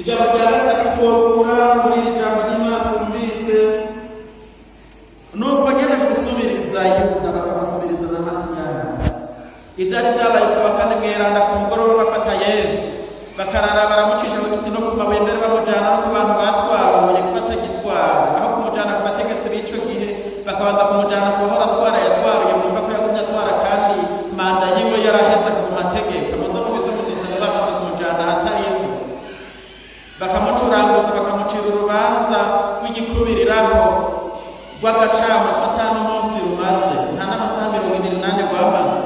ijambo rya gatatu twokura muri iri jambo ry'Imana twumvise nuko nyene gusubiriza Yuda bakabasubiriza na Matiyasi. Ivyari vyabaye ku wa kane mweranda ku mugoroba bafata Yesu bakarara baramucisha mu giti no ku mabuye mbere bamujana no ku bantu batwaye batagitwara aho kumujana ku bategetsi b'ico gihe bakabanza kumujana ku bahora atwara yatwaruye mumva ko yagumye atwara kandi manda yiwe yaraheze ku mategeko muzo mubise muzisana bamaze kumujana ahatariho bakamucuranguza bakamucira urubanza rw'igikubiriraho rw'agacamo atanu munsi rumaze nta n'amasaha 28 rwamaze.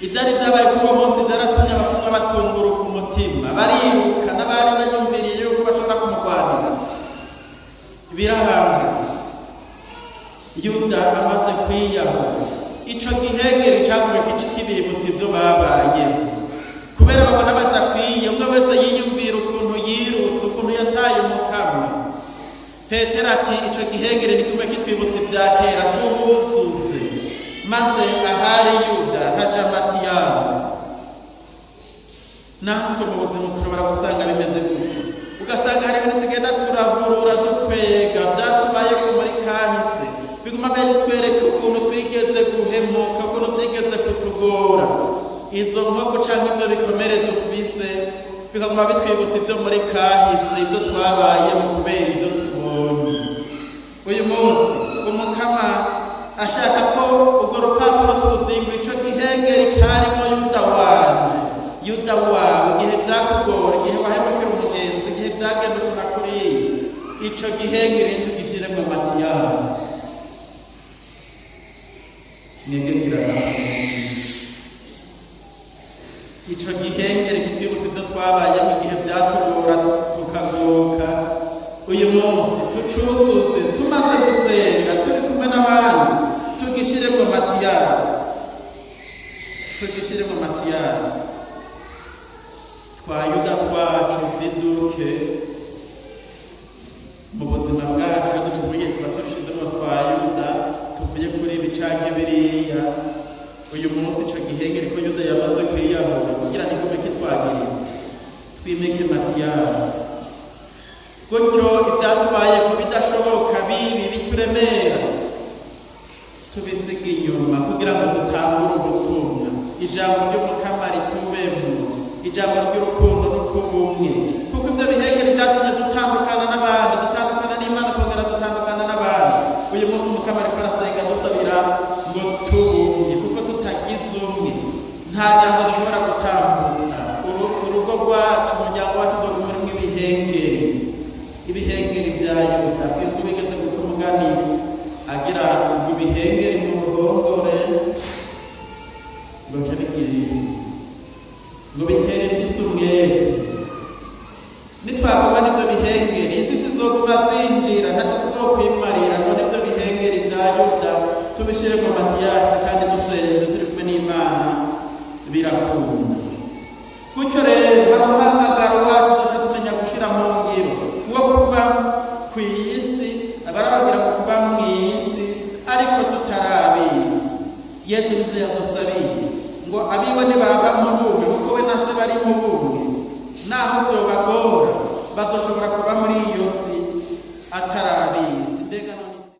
Ivyari vyabaye kuri uwo munsi vyaratumye abatumwa batungura ku mutima bariruka n'abari bayumviriye yuko bashobora kumurwanira birahanga. Yuda amaze kwiyahura ico gihengeri cagume kibiributsa ivyo babayemo kubera babona badakwiye umwe wese yiyumvira ukuntu yirutse ukuntu yataye umukama. Petero ati ico gihengeri nigume kitwibutsa ivya kera tubuzuze maze ahari Yuda haja Matiyasi. Natwe mu buzima ushobora gusanga bimeze gutyo ugasanga hari ibintu tugenda turahurura dukwega vyatubaye ko muri kahise biguma bitwereka ukuntu twigeze guhemuka ukuntu twigeze kutugora. Izo nkoko canke ivyo bikomere dufise bikaguma bitwibutsa ivyo muri kahise ivyo twabayemo kubera ivyo tubonye. Uyu munsi umukama ashaka ko urwo rupapuro tuzingura ico gihengeri karimo Yuda wawe igihe vyakugora igihe wahemukira umugenzi igihe vyagenda ukora kuriya ico gihengeri tugishire mu Matiyasi. Ico gihengeri kitwibutsa ivyo twabayemo igihe vyatugora tukagoka. Uyu munsi tucuzuze tumaze gusenga turi kumwe n'abandi tugishire mu Matiyasi. Twa Yuda twacu siduke mu buzima bwacu ducubuye tuba tushizemo twa Yuda tuvuye kuri ibi canke biriya. Uyu munsi ico gihengeri ko Yuda yamaze kwiyahura kugira nigume kitwagiriza twimike Matiyasi. Gutyo ivyatubaye ko bidashoboka bibi bituremera tubisiga inyuma kugira ngo dutangure ubutumwa. Ijambo ry'umukama ritubemo ijambo ry'urukundo n'ubumwe kuko ivyo bihengeri vyatumye dutandukana n'abandi dutandukana n'Imana twongera dutandukana n'abandi. Uyu munsi umukama ariko arasenga dusabira ngo tubumwe kuko tutagize umwe nta jambo dushobora gutambutsa. Urugo rwacu umuryango wacu uzoguma urimwo ibihengeri vya Yuda. Sinzi wigeze guca umugani agira ngo ibihengeri mu ruhongore ngo nce bigirire ngo bitere impyisi umwete. Nitwakuba n'ivyo bihengeri impyisi zizoguma zinjira ntacyo zizokwimarira. None ivyo bihengeri vya Yuda tubishire mu Matiyasi kandi dusenze turi kumwe n'Imana birakunda. Gutyo rero hari umuhamagaro wacu duca tumenya gushira mu ngiro wo kuba kw'isi abarabagira ngo kuba mw'isi ariko tutarabizi. Yesu nivyo yadusabiye ngo abiwe ntibaba mu bumwe kuko we na se bari mu bumwe naho vyoba